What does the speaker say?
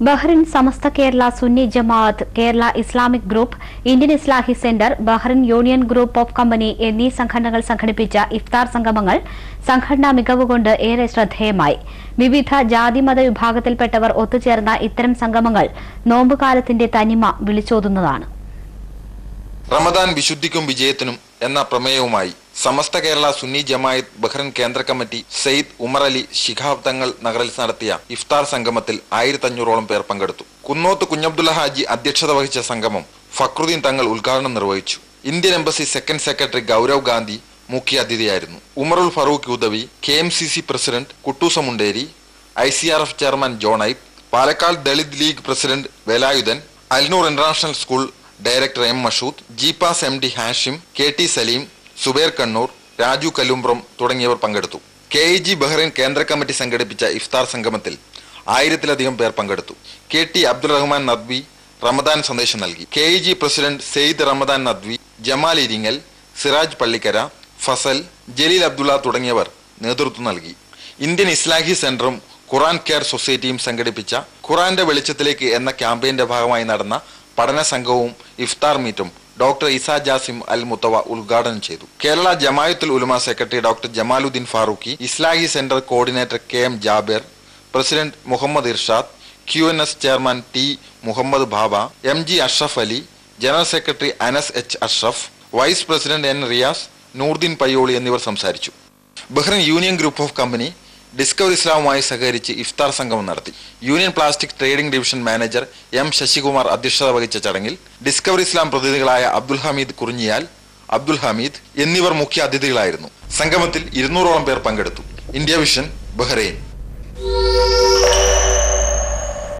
Bahrain Samastha Kerala Sunni Jamaath, Kerala Islamic group, Indian Islahi centre, Bahrain union group of company എന്നീ സംഘടനകൾ സംഘടിപ്പിച്ച ഇഫ്താർ സംഗമങ്ങൾ സംഘടനാ മികവുകൊണ്ട് ഏറെ ശ്രദ്ധേയമായി. വിവിധ ജാതിമത വിഭാഗത്തിൽപ്പെട്ടവർ ഒത്തുചേർന്ന ഇത്തരം സംഗമങ്ങൾ നോമ്പുകാലത്തിന്റെ തനിമ വിളിച്ചോതുന്നതാണ്. റമദാൻ വിശുദ്ധിക്കും വിജയത്തിനും എന്ന പ്രമേയവുമായി സമസ്ത കേരള സുന്നി ജമാഅത്ത് ബഹ്റിൻ കേന്ദ്ര കമ്മിറ്റി സയ്യിദ് ഉമർ അലി ശിഹാബ് തങ്ങൾ നഗറിൽ നടത്തിയ ഇഫ്താർ സംഗമത്തിൽ 1500ഓളം പേർ പങ്കെടുത്തു. കുന്നോത്ത് കുഞ്ഞബ്ദുള്ള ഹാജി അധ്യക്ഷത വഹിച്ച സംഗമം ഫക്രുദ്ദീൻ തങ്ങൾ ഉദ്ഘാടനം നിർവഹിച്ചു. Indian embassy second secretary Gaurav Gandhi മുഖ്യ അതിഥിയായിരുന്നു. Umarul Farooq Udavi, KMCC president Kuttusa Munderi, ICRF chairman John ഐബ്, Palakkad Dalit league president Velayudhan, Alnoor international school director M Mashood, GPAS MD Hashim, KT Saleem, Subair Kannur, Raju Kallumbram തുടങ്ങിയവർ പങ്കെടുത്തു. KEG ബഹ്റൈൻ കേന്ദ്ര കമ്മിറ്റി സംഘടിപ്പിച്ച ഇഫ്താർ സംഗമത്തിൽ 1000-ലധികം പേർ പങ്കെടുത്തു. KT അബ്ദുൾ റഹ്മാൻ നദ്വി റമദാൻ സന്ദേശം നൽകി. KEG പ്രസിഡന്റ് സെയ്ദ് റമദാൻ നദ്വി, ജമാൽ ഇരിങ്ങൽ, സിറാജ് പള്ളിക്കര, ഫസൽ, ജലീൽ അബ്ദുള്ള തുടങ്ങിയവർ നേതൃത്വം നൽകി. ഇന്ത്യൻ ഇസ്ലാഹി സെന്ററും ഖുറാൻ കെയർ സൊസൈറ്റിയും സംഘടിപ്പിച്ച ഖുറാന്റെ വെളിച്ചത്തിലേക്ക് എന്ന ക്യാമ്പയിന്റെ ഭാഗമായി നടന്ന പഠന സംഘവും ഇഫ്താർ മീറ്റും ഡോക്ടർ ഇസാ ജാസിം അൽ മുത്തവ ഉദ്ഘാടനം ചെയ്തു. Kerala Jamaathul Ulama secretary doctor Jamaluddin Farooqi, Islahi centre coordinator KM Jabir, president Muhammad Irshad, QNS chairman T Muhammad Baba, MG Ashraf Ali, general secretary Anas H Ashraf, vice president N Riyas, Noordeen Payyoli എന്നിവർ സംസാരിച്ചു. Bahrain union group of company discover ഇസ്ലാമുമായി സഹകരിച്ച് ഇഫ്താർ സംഗമം നടത്തി. Union plastic trading division manager M Sasikumar അധ്യക്ഷത വഹിച്ച ചടങ്ങിൽ ഡിസ്കവർ ഇസ്ലാം പ്രതിനിധികളായ അബ്ദുൽ ഹമീദ് കുറിഞ്ഞിയാൽ, അബ്ദുൽ ഹമീദ് എന്നിവർ മുഖ്യ അതിഥികളായിരുന്നു. സംഗമത്തിൽ 200ഓളം പേർ പങ്കെടുത്തു. India vision, Bahrain.